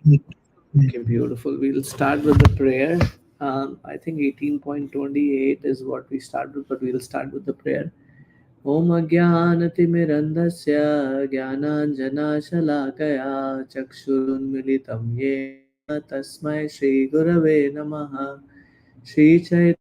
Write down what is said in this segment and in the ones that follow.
Okay, beautiful. We'll start with the prayer. I think 18.28 is what we start with, but we'll start with the prayer. Om Ajnanatimirandasya Jnananjanashalakaya Chakshurunmilitam Yena Tasmai Shri Gurave Namaha Shri Chaitanya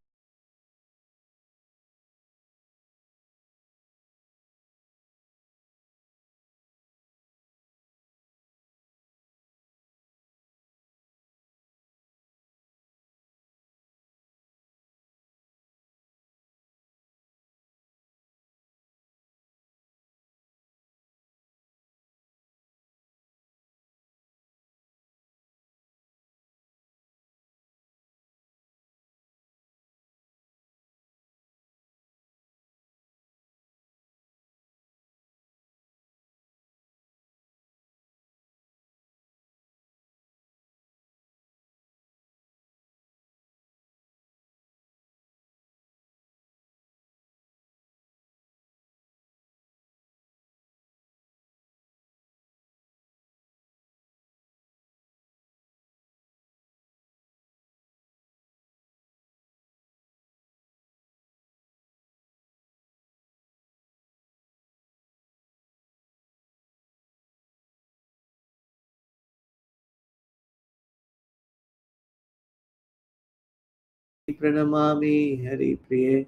Pranamami Hari Priye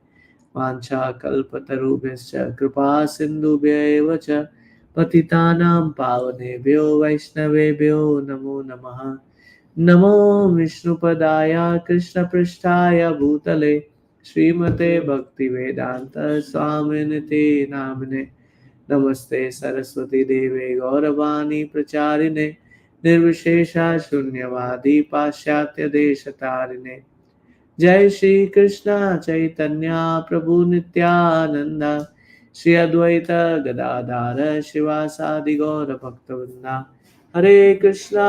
Vancha Kalpatarubhyascha Kripa Sindhubhya Cha Patitanam Pavanebhyo Vaishnavebhyo Namo Namaha Namo Vishnupadaya Krishna Prishtaya Bhutale Srimate Bhaktivedanta Swaminiti Namine Namaste Saraswati Deve Gauravani Pracharine Nirvishesha Shunyavadi Pashyatya Deshatarine जय श्री कृष्ण चैतन्य प्रभु नित्यानंद श्री अद्वैत गदाधार शिवासादि गौर भक्तवृंदा हरे कृष्णा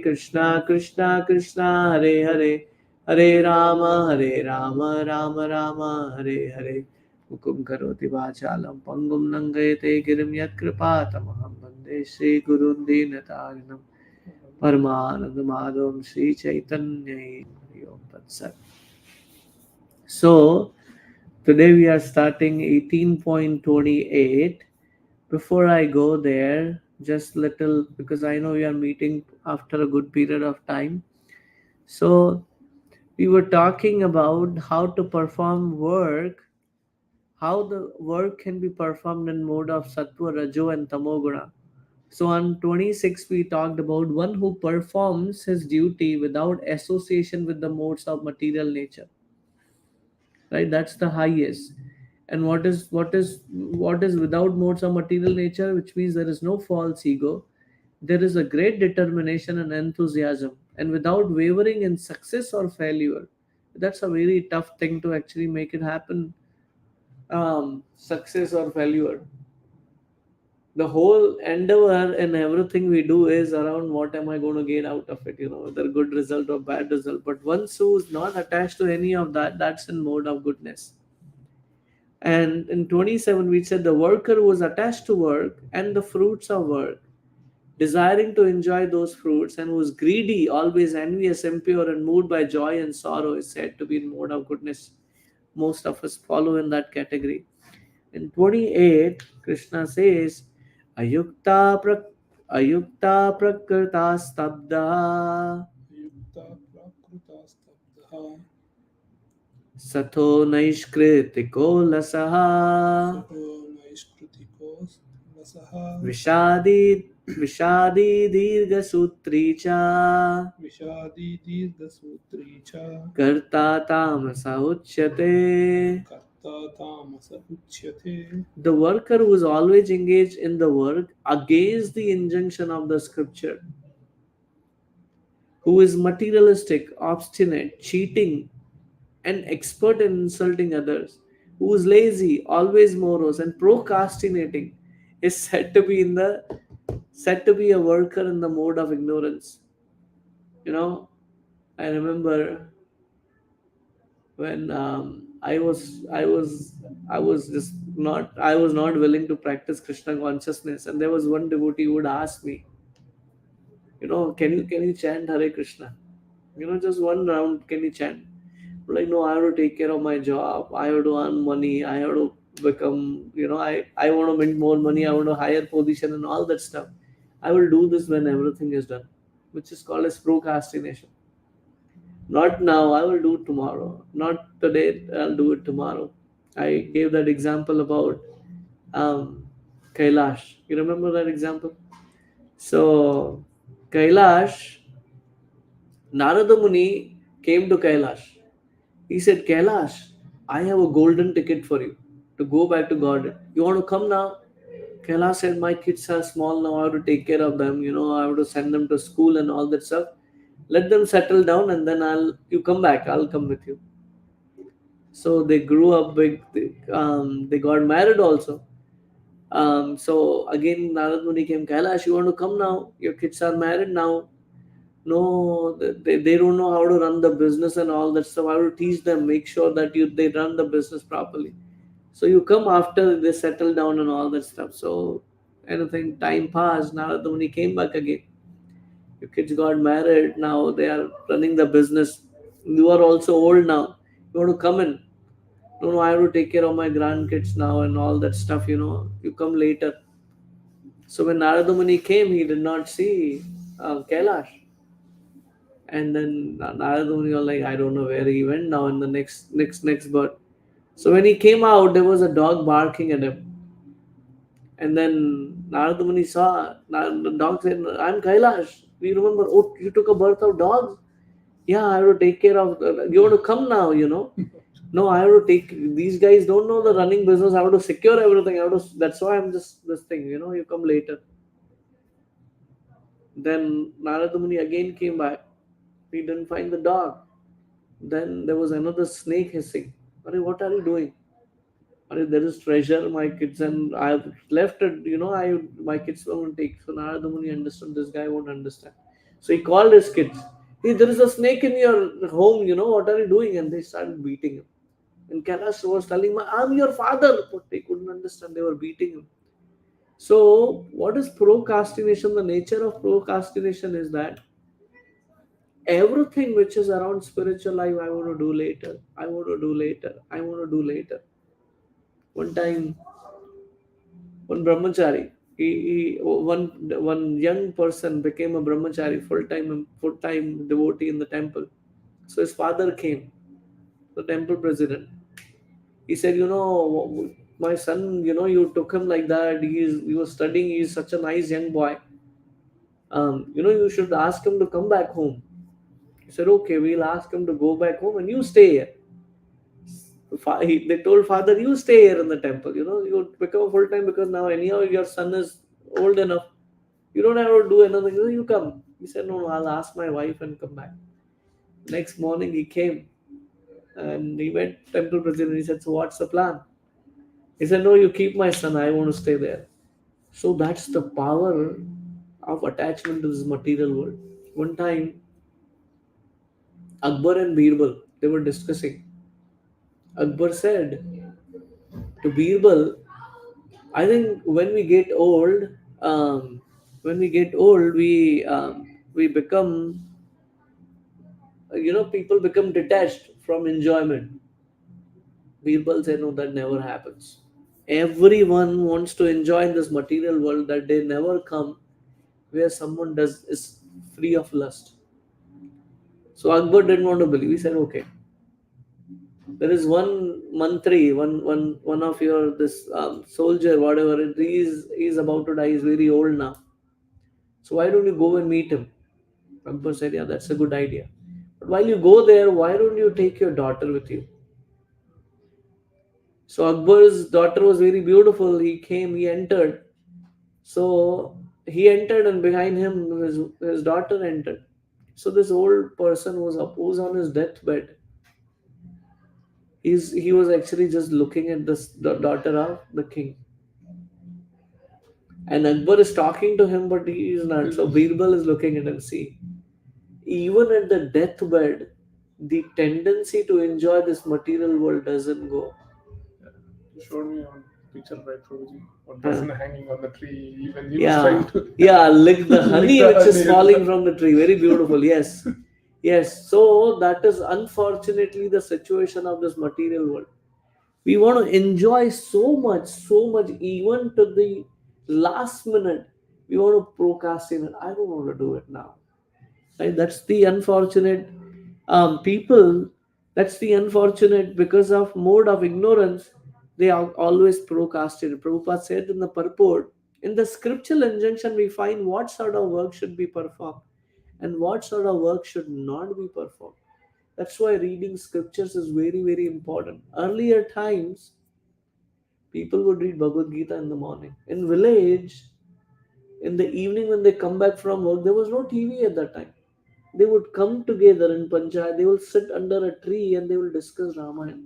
कृष्णा कृष्णा हरे हरे हरे राम राम राम हरे हरे हुकुम करोति वाचालं पंगुं लंघयते गिरिं यत्कृपातमहं वन्दे श्रीगुरुं दीनतारिणं परमानंद माधवं श्री चैतन्य हरि ओम तत्सत्. So, today we are starting 18.28. Before I go there, just little because I know we are meeting after a good period of time. So, we were talking about how to perform work, how the work can be performed in mode of sattva, rajo, and tamoguna. So, on 26, we talked about one who performs his duty without association with the modes of material nature, right? That's the highest. And what is without modes of material nature, which means there is no false ego, there is a great determination and enthusiasm, and without wavering in success or failure. That's a very tough thing to actually make it happen. Success or failure, the whole endeavor and everything we do is around what am I going to get out of it, whether good result or bad result. But once who's not attached to any of that, that's in mode of goodness. And in 27, we said the worker was attached to work and the fruits of work, desiring to enjoy those fruits, and was greedy, always envious, impure, and moved by joy and sorrow, is said to be in mode of goodness. Most of us follow in that category. In 28, Krishna says, Ayukta, Ayukta Prakrita Stabda Yukta प्राकृतास्तब्धः Sato Naishkritiko Lasaha सतो नैष्कृतिको रसः Vishadi Vishadi Dirga Sutri Cha विषादी दीर्घसूत्री च Karta Tamasa Uchyate. कर्ता तामस उच्यते. The worker who is always engaged in the work against the injunction of the scripture, who is materialistic, obstinate, cheating, and expert in insulting others, who is lazy, always morose, and procrastinating, is said to be a worker in the mode of ignorance. You know, I remember when I was not willing to practice Krishna consciousness, and there was one devotee who would ask me, Can you chant Hare Krishna? Just one round, can you chant? Like, no, I have to take care of my job. I have to earn money. I have to become, I want to make more money. I want a higher position and all that stuff. I will do this when everything is done, which is called as procrastination. Not now, I will do it tomorrow. Not today, I'll do it tomorrow. I gave that example about um, Kailash. You remember that example? So, Kailash, Narada Muni came to Kailash. He said, Kailash, I have a golden ticket for you to go back to God. You want to come now? Kailash said, my kids are small now. I have to take care of them. I have to send them to school and all that stuff. Let them settle down and then you come back. I'll come with you. So they grew up big. They got married also. So again, Narad Muni came, Kailash, you want to come now? Your kids are married now. No, they don't know how to run the business and all that stuff. I will teach them, make sure that they run the business properly. So you come after they settle down and all that stuff. So anything, time passed. Narad Muni came back again. Your kids got married. Now they are running the business. You are also old now. You want to come in? No, no, I have to take care of my grandkids now and all that stuff. You come later. So when Narada Muni came, he did not see Kailash. And then Narada Muni was like, I don't know where he went now in the next birth. So when he came out, there was a dog barking at him. And then Narada Muni saw, the dog said, I'm Kailash. We remember, oh, you took a birth of dogs? Yeah, I have to take care of, you want to come now? No, I have to take, these guys don't know the running business. I have to secure everything. That's why I'm just this thing, you come later. Then Narada Muni again came back. He didn't find the dog. Then there was another snake hissing. Are what are you doing? There is treasure, my kids and I have left it. My kids won't take. So Narada Muni understood this guy won't understand. So he called his kids. Hey, there is a snake in your home. What are you doing? And they started beating him. And Kailash was telling me, I'm your father. But they couldn't understand. They were beating him. So what is procrastination? The nature of procrastination is that everything which is around spiritual life, I want to do later. I want to do later. I want to do later. One time, one brahmachari, one young person became a brahmachari, full time devotee in the temple. So his father came, the temple president. He said, my son, you took him like that. He was studying. He's such a nice young boy. You should ask him to come back home. He said, okay, we'll ask him to go back home and you stay here. They told father, you stay here in the temple. You become full time because now anyhow your son is old enough. You don't have to do anything. You come. He said, no, I'll ask my wife and come back. Next morning he came and he went temple president. He said, so what's the plan? He said, no, you keep my son. I want to stay there. So that's the power of attachment to this material world. One time, Akbar and Birbal, they were discussing. Akbar said to Birbal, I think when we get old, we become, people become detached from enjoyment. Birbal said, no, that never happens. Everyone wants to enjoy in this material world that they never come where someone does is free of lust. So Akbar didn't want to believe. He said, okay, there is one mantri, one of your this soldier, whatever. He's about to die. He's very old now. So why don't you go and meet him? Akbar said, yeah, that's a good idea. But while you go there, why don't you take your daughter with you? So Akbar's daughter was very beautiful. He came, he entered. So he entered, and behind him, his daughter entered. So this old person was on his deathbed. He was actually just looking at the daughter of the king. And Akbar is talking to him, but he is not. So Birbal is looking at him. See, even at the deathbed, the tendency to enjoy this material world doesn't go. You showed me on. picture by Prabhuji. One Huh. person hanging on the tree, even he was trying Yeah, to yeah, lick the lick honey the which is honey. falling from the tree. Very beautiful. Yes, yes. So that is unfortunately the situation of this material world. We want to enjoy so much, even to the last minute. We want to procrastinate. I don't want to do it now. Right? That's the unfortunate people. That's the unfortunate because of mode of ignorance. They are always procrastinate. Prabhupada said in the purport, in the scriptural injunction, we find what sort of work should be performed and what sort of work should not be performed. That's why reading scriptures is very, very important. Earlier times, people would read Bhagavad Gita in the morning. In village, in the evening when they come back from work, there was no TV at that time. They would come together in Panchayat, they will sit under a tree and they will discuss Ramayana.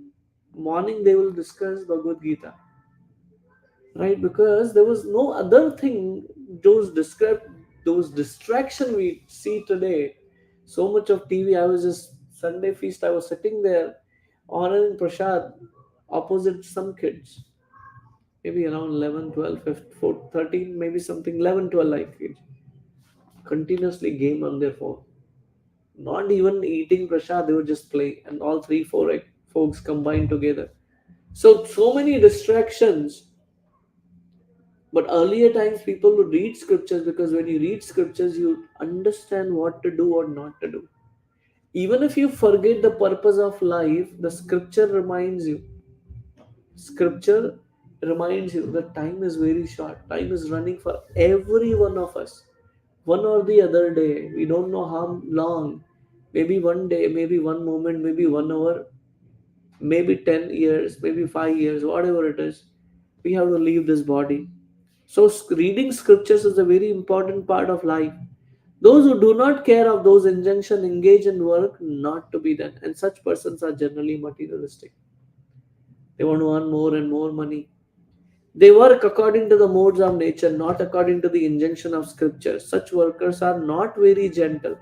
Morning they will discuss Bhagavad Gita. Right? Because there was no other thing, those distraction we see today. So much of TV. I was just Sunday feast, I was sitting there honoring Prasad opposite some kids. Maybe around 11, 12, 15, 14, 13, maybe something 11, 12 like age. Continuously game on their phone. Not even eating prasad, they were just playing, and all three, four like, folks combined together. So many distractions. But earlier times, people would read scriptures because when you read scriptures, you understand what to do or not to do. Even if you forget the purpose of life, the scripture reminds you. Scripture reminds you that time is very short. Time is running for every one of us. One or the other day, we don't know how long. Maybe one day, maybe one moment, maybe 1 hour, maybe 10 years, maybe 5 years, whatever it is. We have to leave this body. So, reading scriptures is a very important part of life. Those who do not care of those injunctions engage in work not to be done, and such persons are generally materialistic. They want to earn more and more money. They work according to the modes of nature, not according to the injunction of scripture. Such workers are not very gentle,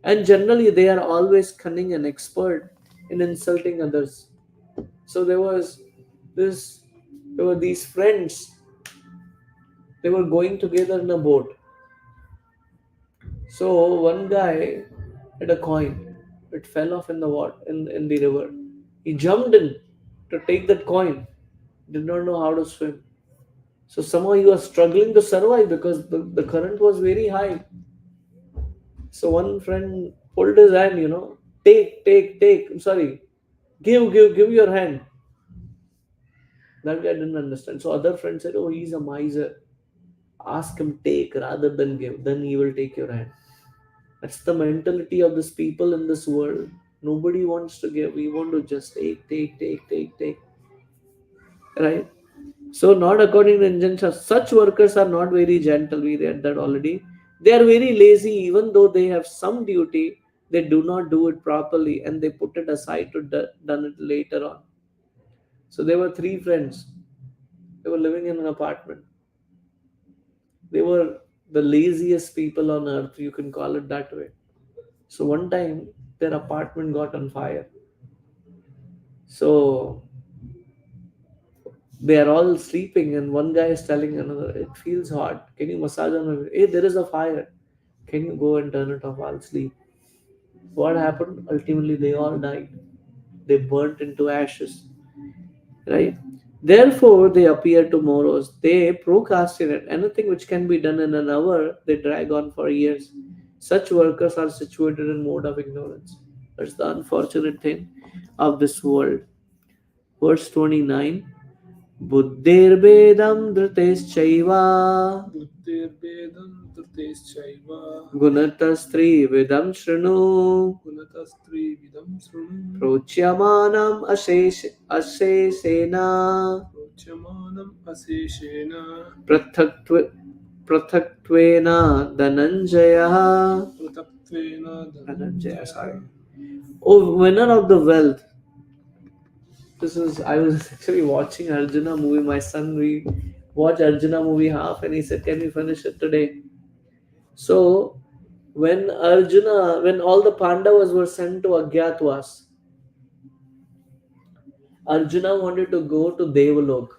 and generally they are always cunning and expert in insulting others. So this, there were these friends. They were going together in a boat. So one guy had a coin. It fell off in the water in the river. He jumped in to take that coin. Did not know how to swim. So somehow he was struggling to survive because the current was very high. So one friend pulled his hand, take. I'm sorry. Give your hand. That guy didn't understand. So other friend said, oh, he's a miser. Ask him take rather than give. Then he will take your hand. That's the mentality of these people in this world. Nobody wants to give. We want to just take. Right? So, not according to injunction, such workers are not very gentle. We read that already. They are very lazy, even though they have some duty. They do not do it properly, and they put it aside to done it later on. So there were three friends. They were living in an apartment. They were the laziest people on earth. You can call it that way. So one time, their apartment got on fire. So they are all sleeping, and one guy is telling another, "It feels hot. Can you massage on my? Hey, there is a fire. Can you go and turn it off? I'll sleep." What happened? Ultimately, they all died. They burnt into ashes. Right? Therefore, they appear to morose. They procrastinate. Anything which can be done in an hour, they drag on for years. Such workers are situated in mode of ignorance. That's the unfortunate thing of this world. Verse 29. Buddhirbedam dhriteshchaiva बुद्धिर्भेदं धृतेश्चैव गुणतस्त्रिविधं शृणु गुणतस्त्रिविधं शृणु प्रोच्यमानम् अशेषेण प्रोच्यमानम् अशेषेण पृथक्त्व पृथक्त्वेन धनञ्जयः पृथक्त्वेन धनञ्जय धनञ्जयः sorry. Oh, winner of the wealth. This is I was actually watching Arjuna movie. My son, we watch Arjuna movie half, and he said, "Can we finish it today?" So when all the Pandavas were sent to Agyatwas, Arjuna wanted to go to Devalok.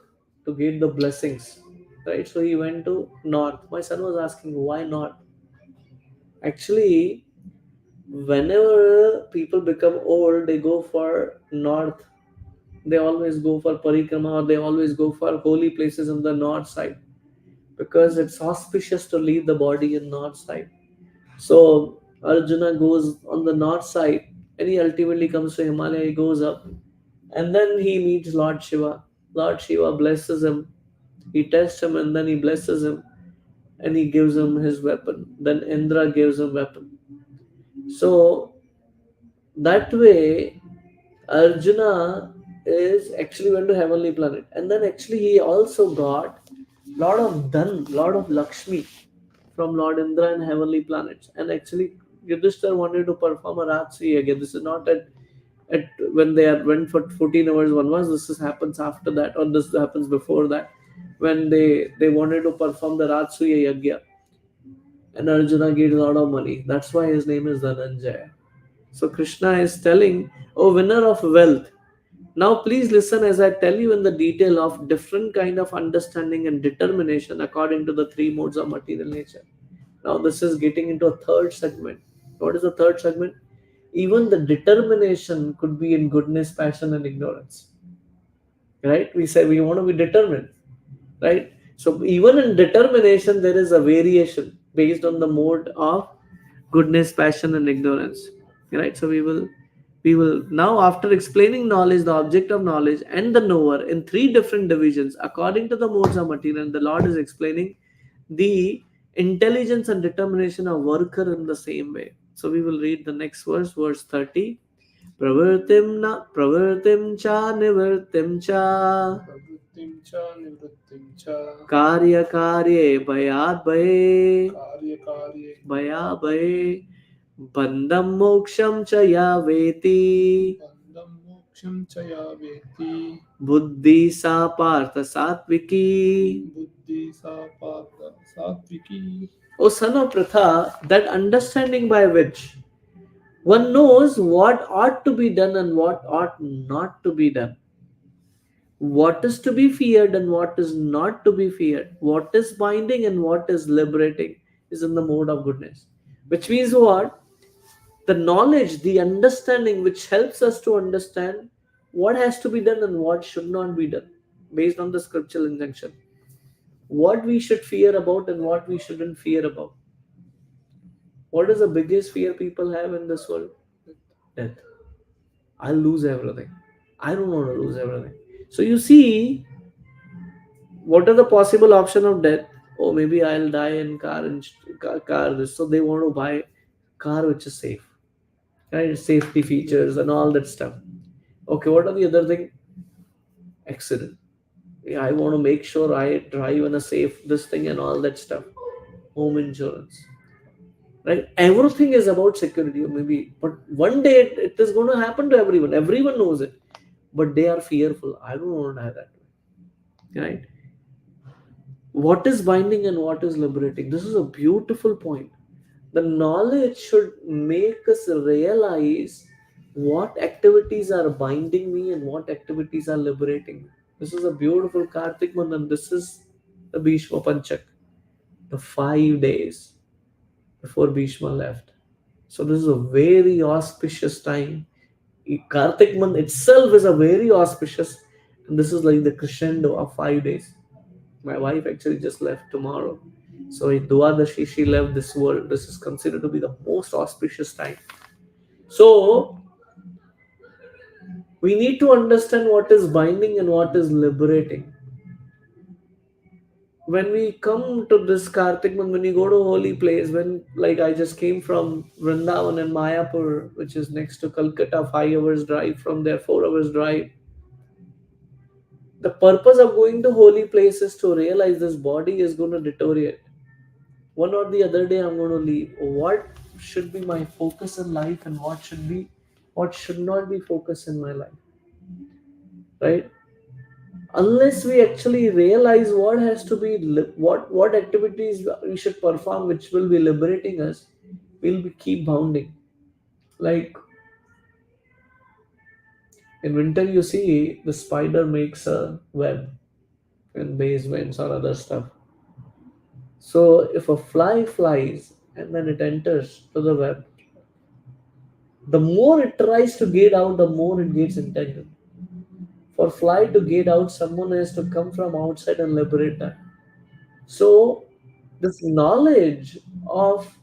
to get the blessings, right? So he went to north. My son was asking, why not? Actually, whenever people become old, they go for north. They always go for parikrama, or they always go for holy places on the north side, because it's auspicious to leave the body in north side. So Arjuna goes on the north side, and he ultimately comes to Himalaya. He goes up, and then he meets Lord Shiva. Lord Shiva blesses him. He tests him, and then he blesses him, and he gives him his weapon. Then Indra gives him weapon. So that way, Arjuna is actually went to heavenly planet, and then actually he also got lot of dhan, lot of Lakshmi from Lord Indra and heavenly planets. And actually, Yudhishthir wanted to perform a Rajsuya again. This is not at when they are went for 14 hours one was. This is, happens after that, or this happens before that, when they wanted to perform the Rajsuya Yagya, and Arjuna gave a lot of money. That's why his name is Dhananjaya. So Krishna is telling, "O winner of wealth, now please listen as I tell you in the detail of different kind of understanding and determination according to the three modes of material nature." Now this is getting into a third segment. What is the third segment? Even the determination could be in goodness, passion, and ignorance. Right? We say we want to be determined. Right? So even in determination, there is a variation based on the mode of goodness, passion, and ignorance. Right? So we will now, after explaining knowledge, the object of knowledge, and the knower in three different divisions according to the modes of material, the Lord is explaining the intelligence and determination of worker in the same way. So we will read the next verse, verse 30. Pravritim na pravritim cha nivrtim cha प्रवृत्तिं च निवृत्तिं च karya karye bhayat bhaye कार्यकार्ये bhaya bhaye bandham moksham cha ya veti बन्धं मोक्षं च या वेत्ति buddhi sa partha satviki. बुद्धि सा पार्थ सात्विकी. O son of Pratha, that understanding by which one knows what ought to be done and what ought not to be done, what is to be feared and what is not to be feared, what is binding and what is liberating, is in the mode of goodness. Which means what? The knowledge, the understanding which helps us to understand what has to be done and what should not be done based on the scriptural injunction. What we should fear about and what we shouldn't fear about. What is the biggest fear people have in this world? Death. I'll lose everything. I don't want to lose everything. So you see, what are the possible option of death? Oh, maybe I'll die in car and car this. So they want to buy car which is safe, right? Safety features and all that stuff. Okay, what are the other thing? Accident. Yeah, I want to make sure I drive in a safe this thing and all that stuff. Home insurance, right? Everything is about security, maybe, but one day it is going to happen to everyone. Everyone knows it, but they are fearful. I don't want to have that, right? What is binding and what is liberating? This is a beautiful point. The knowledge should make us realize what activities are binding me and what activities are liberating me. This is a beautiful Kartik Mandan. This is the Bhishma Panchak, the 5 days before Bhishma left. So this is a very auspicious time. Kartik month itself is a very auspicious, and this is like the crescendo of 5 days. My wife actually just left tomorrow. So in Dwadashi, she left this world. This is considered to be the most auspicious time. So we need to understand what is binding and what is liberating. When we come to this Kartik month, when you go to a holy place, when like I just came from Vrindavan and Mayapur, which is next to Calcutta, 5 hours drive from there, 4 hours drive. The purpose of going to holy places to realize this body is going to deteriorate. One or the other day I'm going to leave. What should be my focus in life and what should not be focus in my life, right? Unless we actually realize what has to be what activities we should perform which will be liberating us, we'll be keep bounding. Like in winter, you see the spider makes a web, and base winds or other stuff. So if a fly flies and then it enters to the web, the more it tries to get out, the more it gets entangled. For fly to get out, someone has to come from outside and liberate that. So this knowledge of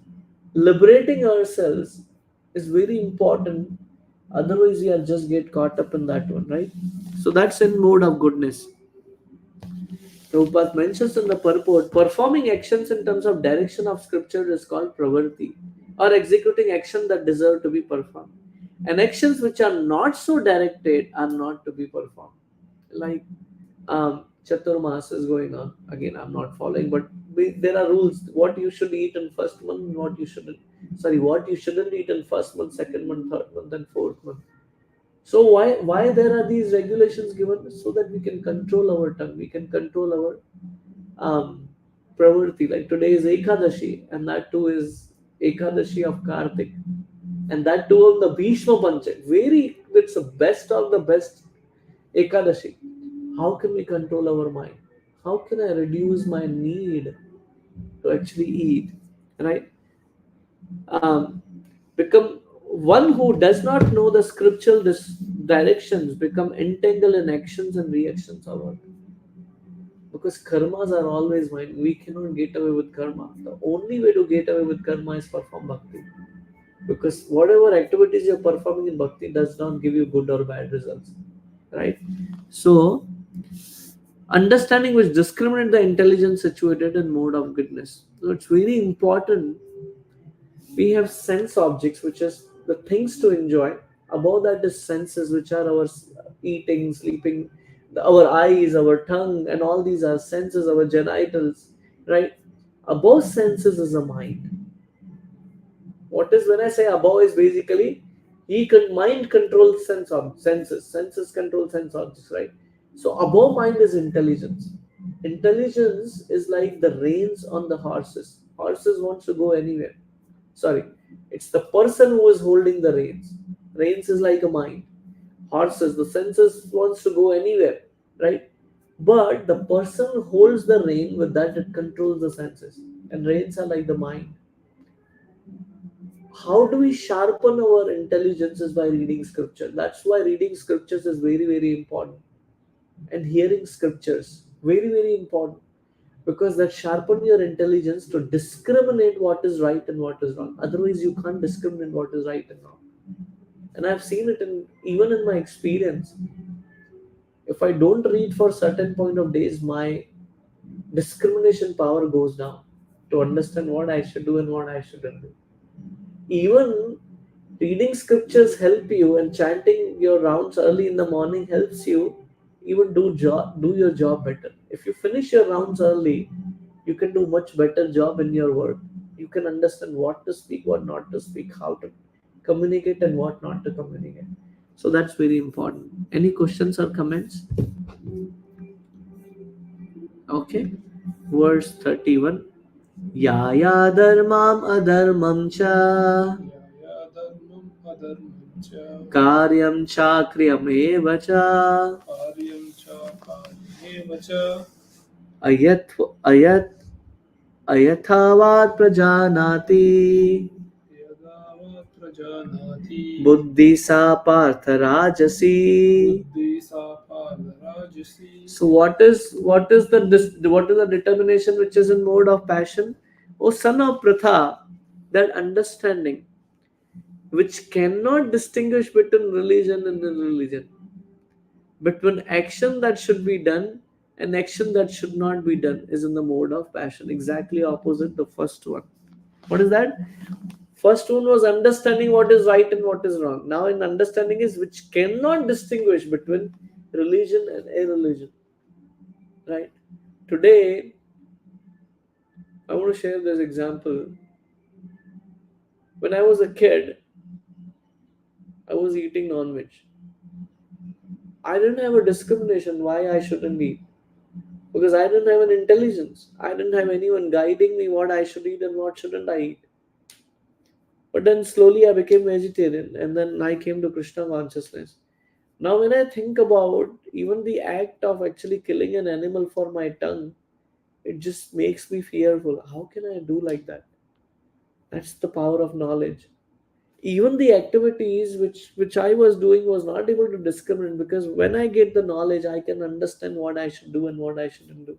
liberating ourselves is very important. Otherwise, we are just get caught up in that one, right? So that's in mode of goodness. Prabhupada mentions in the purport, performing actions in terms of direction of scripture is called pravarti, or executing action that deserve to be performed. And actions which are not so directed are not to be performed. Like Chaturmas is going on. Again, I'm not following, but there are rules. What you should eat in first month, what you shouldn't. Sorry, what you shouldn't eat in first month, second month, third month, and fourth month. So why there are these regulations given so that we can control our tongue, we can control our um, pravrti. Like today is Ekadashi, and that too is Ekadashi of Kartik, and that too of the Bhishma Panchak. It's the best of the best Ekadashi. How can we control our mind? How can I reduce my need to actually eat? Right? Um, become one who does not know the scriptural directions become entangled in actions and reactions of our, because karmas are always mine. We cannot get away with karma. The only way to get away with karma is perform bhakti. Because whatever activities you're performing in bhakti does not give you good or bad results. Right? So understanding which discriminate the intelligence situated in mode of goodness. So it's very important. We have sense objects, which is the things to enjoy. Above that is senses, which are our eating, sleeping, our eyes, our tongue, and all these are senses, our genitals, right? Above senses is a mind. What is when I say above is basically mind controls senses control sense objects, right? So above mind is intelligence. Intelligence is like the reins on the horses. Horses wants to go anywhere. Sorry, it's the person who is holding the reins. Reins is like a mind. Horses, the senses wants to go anywhere, right? But the person who holds the rein, with that it controls the senses. And reins are like the mind. How do we sharpen our intelligence is by reading scripture. That's why reading scriptures is very, very important. And hearing scriptures, very, very important. Because that sharpen your intelligence to discriminate what is right and what is wrong. Otherwise, you can't discriminate what is right and wrong. And I've seen it in even in my experience. If I don't read for certain point of days, my discrimination power goes down to understand what I should do and what I shouldn't do. Even reading scriptures help you, and chanting your rounds early in the morning helps you even do your job better. If you finish your rounds early, you can do much better job in your work. You can understand what to speak, what not to speak, how to communicate and what not to communicate. So that's very important. Any questions or comments? Okay. Verse 31. Yaya dharmam adharmam cha Yaya dharmam adharmam cha karyam chakriyameva cha karyam cha karyameva cha ayat ayat ayathavat prajanati yadavat prajanati buddhi sa partha rajasi. buddhi sa pararajasi. So what is the determination which is in mode of passion? O son of Pratha, that understanding which cannot distinguish between religion and irreligion, between action that should be done and action that should not be done, is in the mode of passion. Exactly opposite the first one. What is that? First one was understanding what is right and what is wrong. Now in understanding is which cannot distinguish between religion and irreligion. Right? Today, I want to share this example. When I was a kid, I was eating non-veg. I didn't have a discrimination why I shouldn't eat, because I didn't have an intelligence. I didn't have anyone guiding me what I should eat and what shouldn't I eat. But then slowly I became vegetarian, and then I came to Krishna consciousness. Now, when I think about even the act of actually killing an animal for my tongue, it just makes me fearful. How can I do like that? That's the power of knowledge. Even the activities which I was doing was not able to discriminate, because when I get the knowledge, I can understand what I should do and what I shouldn't do.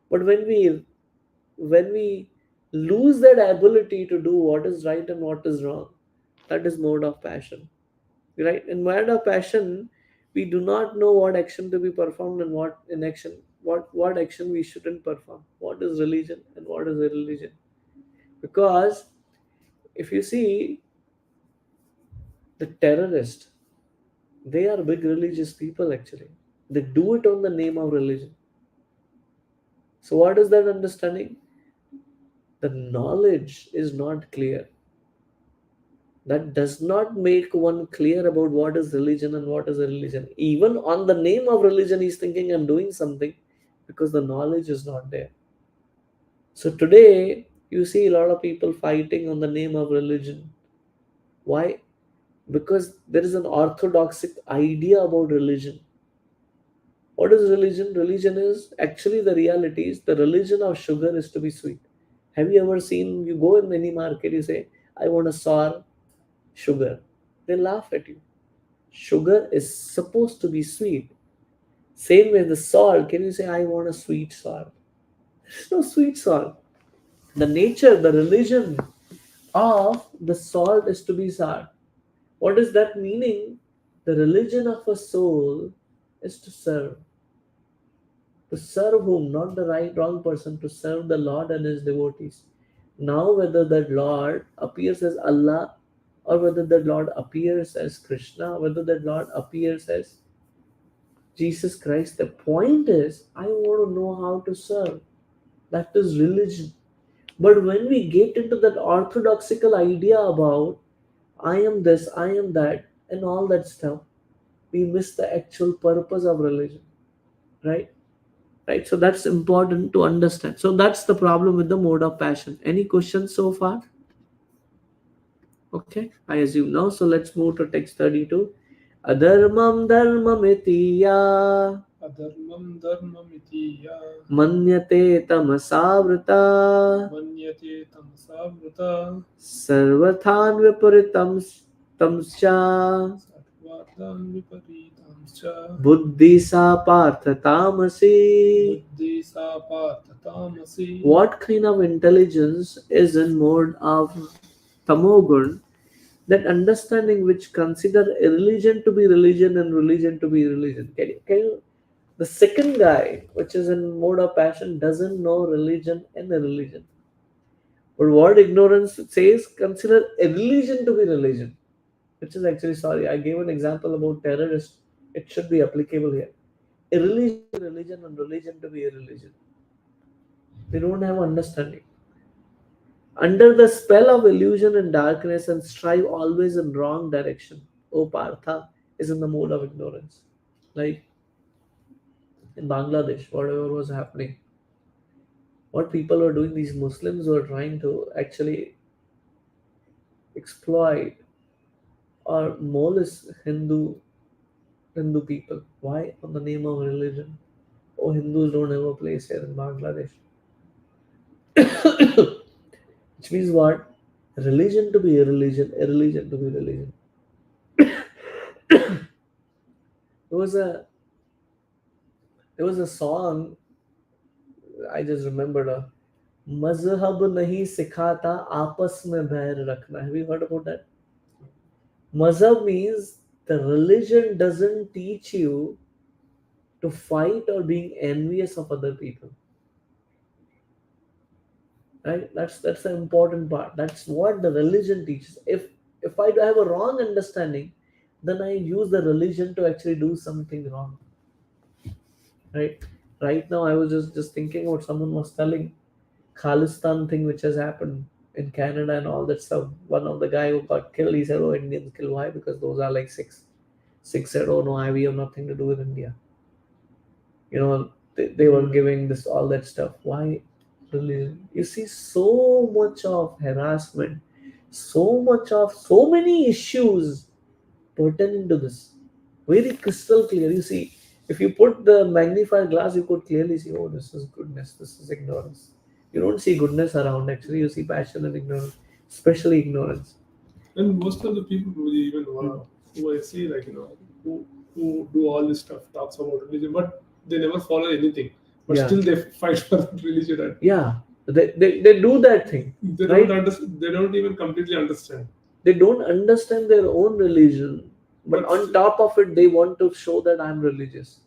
But when we lose that ability to do what is right and what is wrong, that is mode of passion. Right? In mode of passion, we do not know what action to be performed and what in action, what action we shouldn't perform. What is religion and what is irreligion? Because if you see the terrorists, they are big religious people actually. They do it on the name of religion. So what is that understanding? The knowledge is not clear. That does not make one clear about what is religion and what is a religion. Even on the name of religion, he's thinking I'm doing something because the knowledge is not there. So today, you see a lot of people fighting on the name of religion. Why? Because there is an orthodoxic idea about religion. What is religion? Religion is actually the reality is the religion of sugar is to be sweet. Have you ever seen, you go in any market, you say, I want a sour sugar. They laugh at you. Sugar is supposed to be sweet. Same with the salt. Can you say, I want a sweet salt? There's no sweet salt. The nature, the religion of the salt is to be sour. What is that meaning? The religion of a soul is to serve. To serve whom? Not the right wrong person, to serve the Lord and his devotees. Now, whether that Lord appears as Allah, or whether that Lord appears as Krishna, whether that Lord appears as Jesus Christ, the point is, I want to know how to serve. That is religion. But when we get into that orthodoxical idea about I am this, I am that, and all that stuff, we miss the actual purpose of religion, right? Right. So that's important to understand. So that's the problem with the mode of passion. Any questions so far? Okay, I assume no. So let's move to text 32. Adharmam dharmamitiya Adharmam dharmamiti ya manyate tamasavrita manyate tamsavruta sarvathan viparitam tamscha sarvatan viparitamscha buddhi sa partha tamasi. buddhi sa tamasi. What kind of intelligence is in mode of tamogun? That understanding which consider a religion to be religion and religion to be religion. The second guy, which is in mode of passion, doesn't know religion and a religion. But what ignorance says, consider a religion to be religion. Which is actually, sorry, I gave an example about terrorists. It should be applicable here. A religion to be religion and religion to be a religion. They don't have understanding. Under the spell of illusion and darkness and strive always in wrong direction. O Partha is in the mode of ignorance. Like in Bangladesh, whatever was happening, what people were doing, these Muslims were trying to actually exploit or molest Hindu people. Why? On the name of religion. Oh, Hindus don't have a place here in Bangladesh. Which means what? Religion to be a religion, a religion to be religion. There was a there was a song I just remembered. मजहब नहीं सिखाता आपस में बैर रखना. Have you heard about that? Mazhab means the religion doesn't teach you to fight or being envious of other people. Right? That's the important part. That's what the religion teaches. If I have a wrong understanding, then I use the religion to actually do something wrong. Right? Right now I was just thinking what someone was telling Khalistan thing which has happened in Canada and all that stuff. One of the guy who got killed, he said, "Oh, Indians kill. Why? Because those are like six." Six said, "Oh no, we have nothing to do with India." They were giving this all that stuff. Why? Really? You see, so much of harassment, so many issues pertaining to this. very crystal clear. You see, if you put the magnifier glass, you could clearly see, oh, this is goodness, this is ignorance. You don't see goodness around, actually, you see passion and ignorance, especially ignorance. And most of the people who even Hmm. who I see, like, who do all this stuff, talks about religion, but they never follow anything. But Yeah, still, they fight for that religion, and yeah, they do that thing, they don't right? understand. They don't even completely understand. They don't understand their own religion, but But on top of it, they want to show that I'm religious.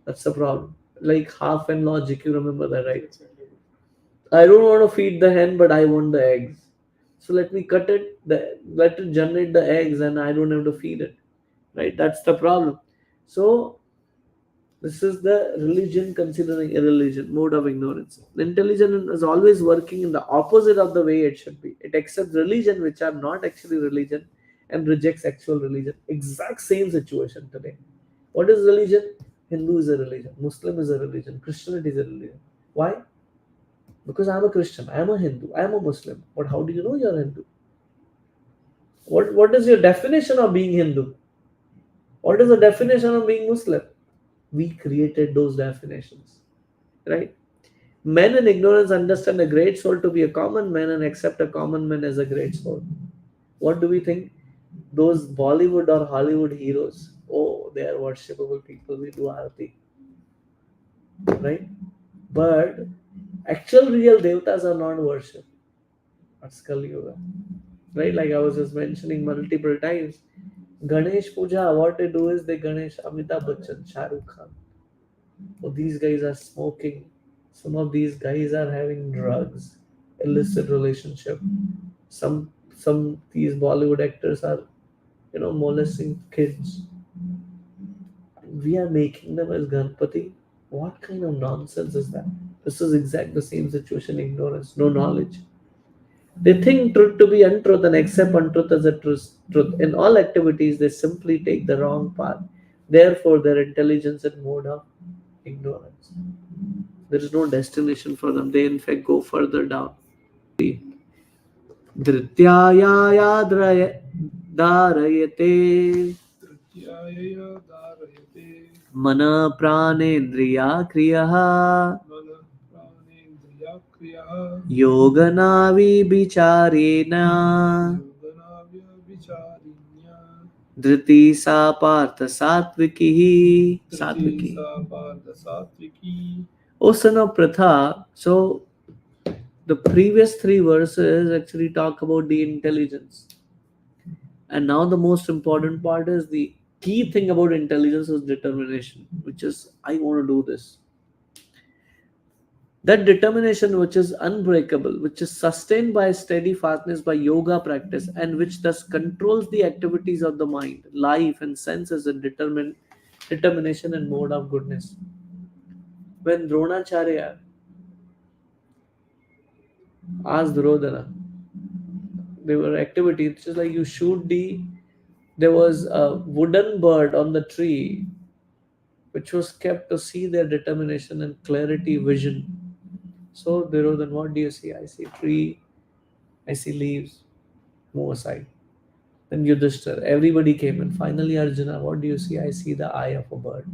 That's the problem. Like half and logic, you remember that, right? exactly. I don't want to feed the hen, but I want the eggs. So let me cut it, let it generate the eggs, and I don't have to feed it. Right? That's the problem. So this is the religion considering irreligion, mode of ignorance. The intelligence is always working in the opposite of the way it should be. It accepts religion which are not actually religion and rejects actual religion. Exact same situation today. What is religion? Hindu is a religion, Muslim is a religion, Christianity is a religion. Why? Because I'm a Christian, I'm a Hindu, I'm a Muslim. But how do you know you're Hindu? What is your definition of being Hindu? What is the definition of being Muslim? We created those definitions, right? Men in ignorance understand a great soul to be a common man and accept a common man as a great soul. What do we think? Those Bollywood or Hollywood heroes, oh, they are worshipable people. We do arati, right? But actual real devatas are not worshipped. That's Kali Yuga, right? Like I was just mentioning multiple times. Ganesh Puja, what they do is they Ganesh Amitabh Bachchan, Shah Rukh Khan. Oh, these guys are smoking. Some of these guys are having drugs, illicit relationship. Some these Bollywood actors are, molesting kids. We are making them as Ganpati. What kind of nonsense is that? This is exact the same situation, ignorance, no knowledge. They think truth to be untruth and accept untruth as a truth. In all activities, they simply take the wrong path. Therefore, their intelligence and mode of ignorance. There is no destination for them. They, in fact, go further down. धृत्यायाद्रय धारयते Trityaya dharayate मन प्राणेन्द्रिया क्रियः mana pranendriya kriya योगनाविविचारेण yoganavya vicharinya धृति सा पार्थ सात्विकी triti Satyaki. saparda satviki. O son of Pratha, so the previous three verses actually talk about the intelligence. And now the most important part is the key thing about intelligence is determination, which is I want to do this. That determination which is unbreakable, which is sustained by steady fastness by yoga practice, and which thus controls the activities of the mind, life, and senses and determination and mode of goodness. When Dronacharya asked Duryodhana, there were activities, it's just like you shoot there was a wooden bird on the tree which was kept to see their determination and clarity vision. So Duryodhan, what do you see? I see tree, I see leaves, move aside. Then Yudhishthir, everybody came and finally Arjuna, what do you see? I see the eye of a bird.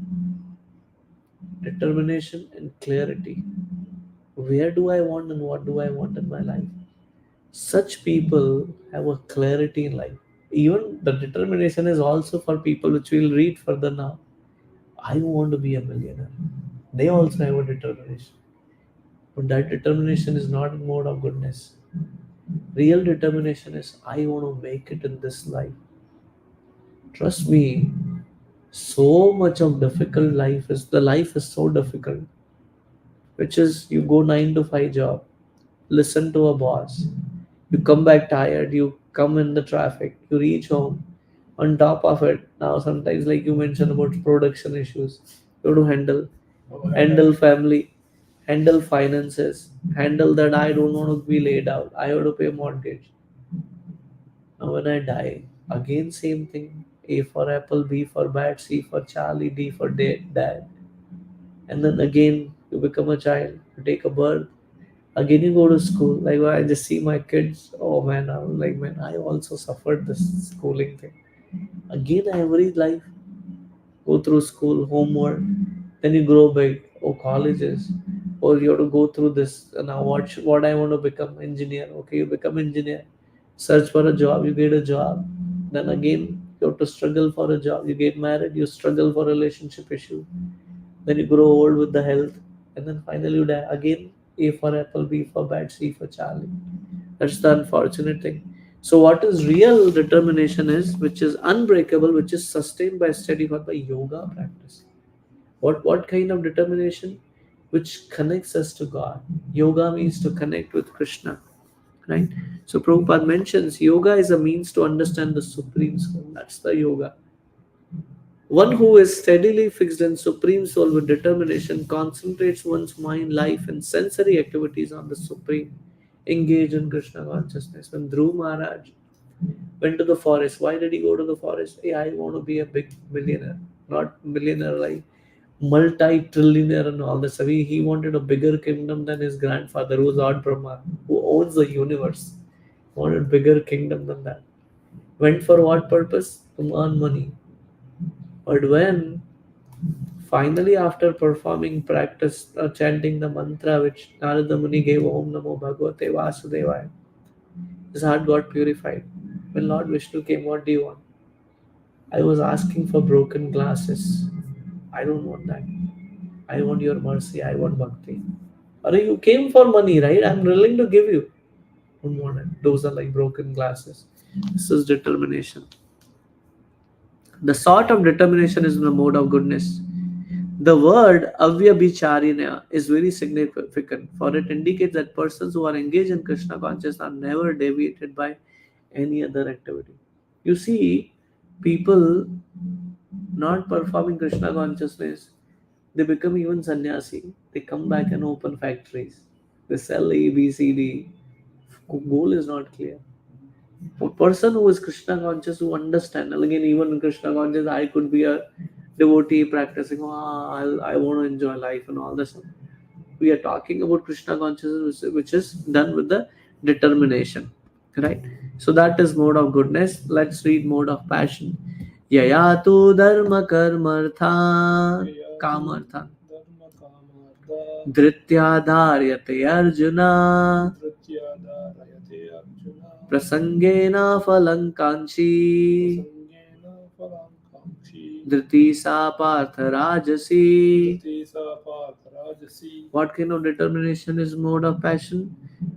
Determination and clarity. Where do I want and what do I want in my life? Such people have a clarity in life. Even the determination is also for people which we'll read further now. I want to be a millionaire. They also have a determination. But that determination is not in mode of goodness. Real determination is I want to make it in this life. Trust me, so much of difficult life is so difficult, which is you go 9 to 5 job, listen to a boss, you come back tired, you come in the traffic, you reach home. On top of it, now sometimes like you mentioned about production issues, you have to handle family, handle finances, handle that I don't want to be laid out. I have to pay mortgage. Now when I die, again same thing. A for apple, B for bat, C for Charlie, D for dad. And then again you become a child, you take a birth, again you go to school. Like when I just see my kids, oh man, I'm like man, I also suffered this schooling thing. Again every life. go through school, homework, then you grow big, or colleges, or you have to go through this. Now, what I want to become engineer? Okay, you become engineer. Search for a job, you get a job. Then again, you have to struggle for a job. You get married, you struggle for relationship issue. Then you grow old with the health, and then finally you die again. A for apple, B for bat, C for Charlie. That's the unfortunate thing. So, what is real determination is, which is unbreakable, which is sustained by steady work, by yoga practice. What kind of determination? Which connects us to God. Yoga means to connect with Krishna, right? So Prabhupada mentions yoga is a means to understand the supreme soul. That's the yoga. One who is steadily fixed in supreme soul with determination concentrates one's mind, life, and sensory activities on the supreme. Engage in Krishna consciousness. When Dhruv Maharaj went to the forest, why did he go to the forest? Hey, I want to be a big millionaire. Not millionaire like multi-trillionaire and all this. He wanted a bigger kingdom than his grandfather, who's Lord Brahma, who owns the universe. Wanted bigger kingdom than that. Went for what purpose? To earn money. But when finally, after performing practice, chanting the mantra which Narada Muni gave, Om Namo Bhagavate Vasudevaya, his heart got purified. When Lord Vishnu came, what do you want? I was asking for broken glasses. I don't want that. I want your mercy. I want bhakti. Or you came for money, right? I'm willing to give you. Don't want it. Those are like broken glasses. This is determination. The sort of determination is in the mode of goodness. The word avyabhicharina is very significant, for it indicates that persons who are engaged in Krishna consciousness are never deviated by any other activity. You see, people not performing Krishna consciousness, they become even sannyasi. They come back and open factories. They sell A, B, C, D. Goal is not clear. A person who is Krishna conscious, who understand, and again, even in Krishna conscious, I could be a devotee practicing, I want to enjoy life and all this. We are talking about Krishna consciousness, which is done with the determination, right? So that is mode of goodness. Let's read mode of passion. Yaya tu dharma karmarthan Yayatu kamarthan dharma kamartha dhritya dharyate arjuna धृत्यादारयते Arjun prasangena falankanchi प्रसङ्गेन फलां काङ्क्षी dhriti sa partha rajasi. धृते सा पार्थ राजसी. What kind of determination is mode of passion?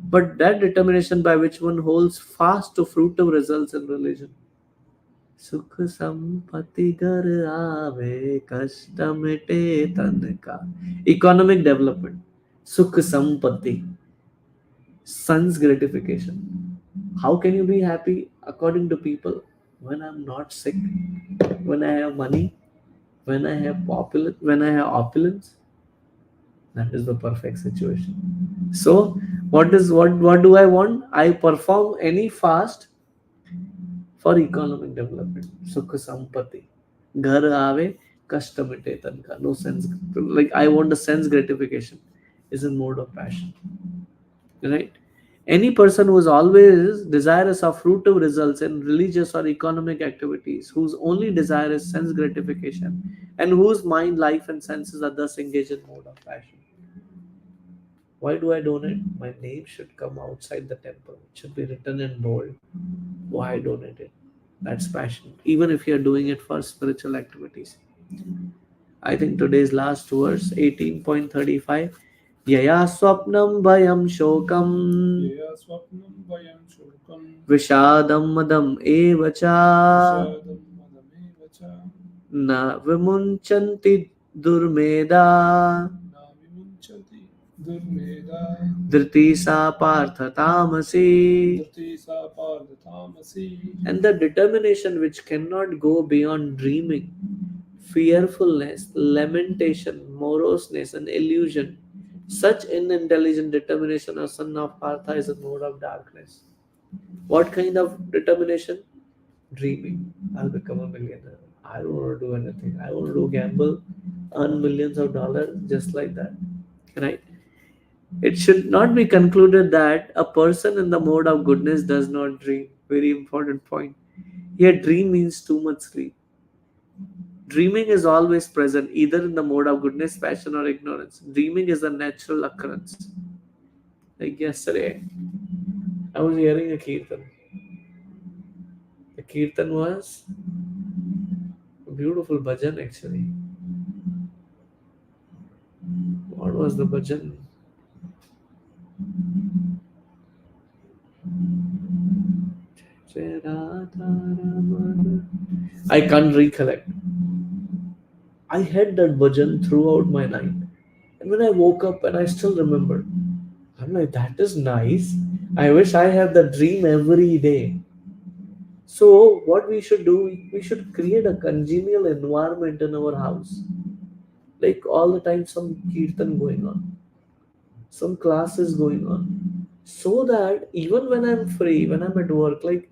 But that determination by which one holds fast to fruitive results in religion. सुख संपत्ति घर आवे कष्ट मिटे तन का. Economic development. Sukh sampatti. Son's gratification. How can you be happy according to people? When I'm not sick, when I have money, when I have opulence, that is the perfect situation. So, what do I want? I perform any fast for economic development. Sukha sampati. Ghar aave, kashta mite tanka. No sense. Like I want a sense gratification. Is a mode of passion. Right? Any person who is always desirous of fruitive results in religious or economic activities, whose only desire is sense gratification, and whose mind, life, and senses are thus engaged in mode of passion. Why do I donate? My name should come outside the temple. It should be written in bold. Why I donated? That's passion. Even if you're doing it for spiritual activities. I think today's last verse, 18.35. Yaya swapnam bhayam shokam यया स्वप्नं भयं शोकं vishadam madam evacha विषादं मदमेव च na vimunchanti durmeda न विमुञ्चति दुर्मेधा dhriti sa partha tamasi. धृते सा पार्थ तामसी. And the determination which cannot go beyond dreaming, fearfulness, lamentation, moroseness, and illusion. Such unintelligent determination of son of Partha is a mode of darkness. What kind of determination? Dreaming. I'll become a millionaire. I don't want to do anything. I want to do gamble, earn millions of dollars just like that. Right? It should not be concluded that a person in the mode of goodness does not dream. Very important point. Here, dream means too much sleep. Dreaming is always present, either in the mode of goodness, passion, or ignorance. Dreaming is a natural occurrence. Like yesterday, I was hearing a kirtan. The kirtan was a beautiful bhajan actually. What was the bhajan? I can't recollect. I had that bhajan throughout my night. And when I woke up and I still remember, I'm like, that is nice. I wish I had that dream every day. So, what we should do, we should create a congenial environment in our house. Like all the time, some kirtan going on, some classes going on. So that even when I'm free, when I'm at work, like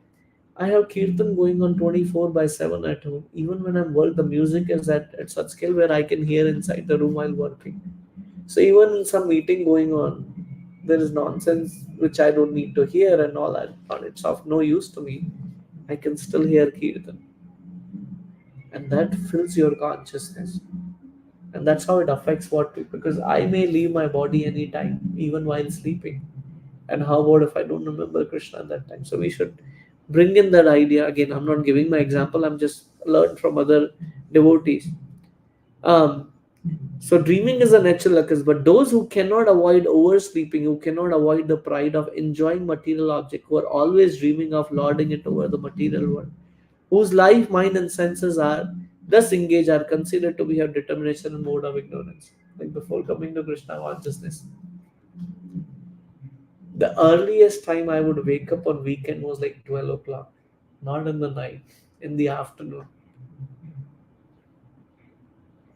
I have kirtan going on 24 by 7 at home. Even when I'm work, the music is at such scale where I can hear inside the room while working. So even in some meeting going on, there is nonsense which I don't need to hear and all that. And it's of no use to me. I can still hear kirtan, and that fills your consciousness, and that's how it affects what because I may leave my body anytime, even while sleeping. And how about if I don't remember Krishna at that time? So we should bring in that idea again. I'm not giving my example. I'm just learned from other devotees. Um, So dreaming is a natural occurrence, but those who cannot avoid oversleeping, who cannot avoid the pride of enjoying material object, who are always dreaming of lording it over the material world, whose life, mind, and senses are thus engaged, are considered to be have determination and mode of ignorance. Like before coming to Krishna consciousness, the earliest time I would wake up on weekend was like 12 o'clock, not in the night, in the afternoon.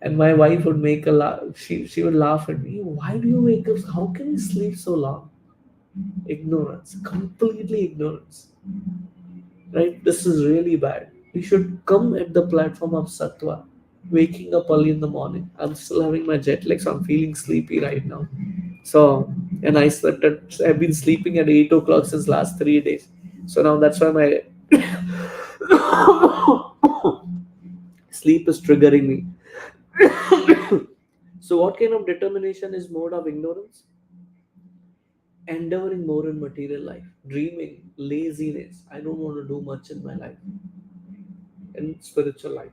And my wife would make a laugh. She would laugh at me. Why do you wake up? How can you sleep so long? Ignorance, completely ignorance. Right? This is really bad. We should come at the platform of sattva. Waking up early in the morning. I'm still having my jet lag, so I'm feeling sleepy right now. So, and I slept at. I've been sleeping at 8 o'clock since last 3 days. So now that's why my sleep is triggering me. So, what kind of determination is mode of ignorance? Endeavoring more in material life, dreaming, laziness. I don't want to do much in my life, in spiritual life.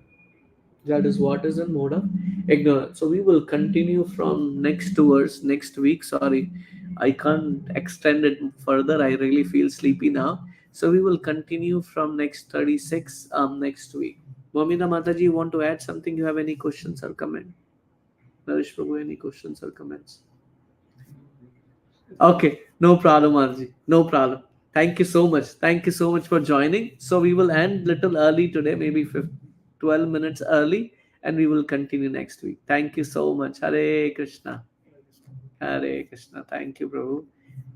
That is what is in mode of ignorance. So, we will continue from next verse next week. Sorry, I can't extend it further. I really feel sleepy now. So, we will continue from next 36 next week. Momina Mataji, you want to add something? You have any questions or comment? Naresh Prabhu, any questions or comments? Okay, no problem, Arji. No problem. Thank you so much. Thank you so much for joining. So we will end little early today, maybe 12 minutes early, and we will continue next week. Thank you so much. Hare Krishna. Hare Krishna. Thank you, Prabhu.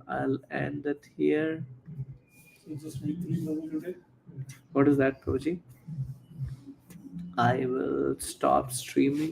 I'll end it here. So just we three movie today. What is that, Prabhuji? I will stop streaming.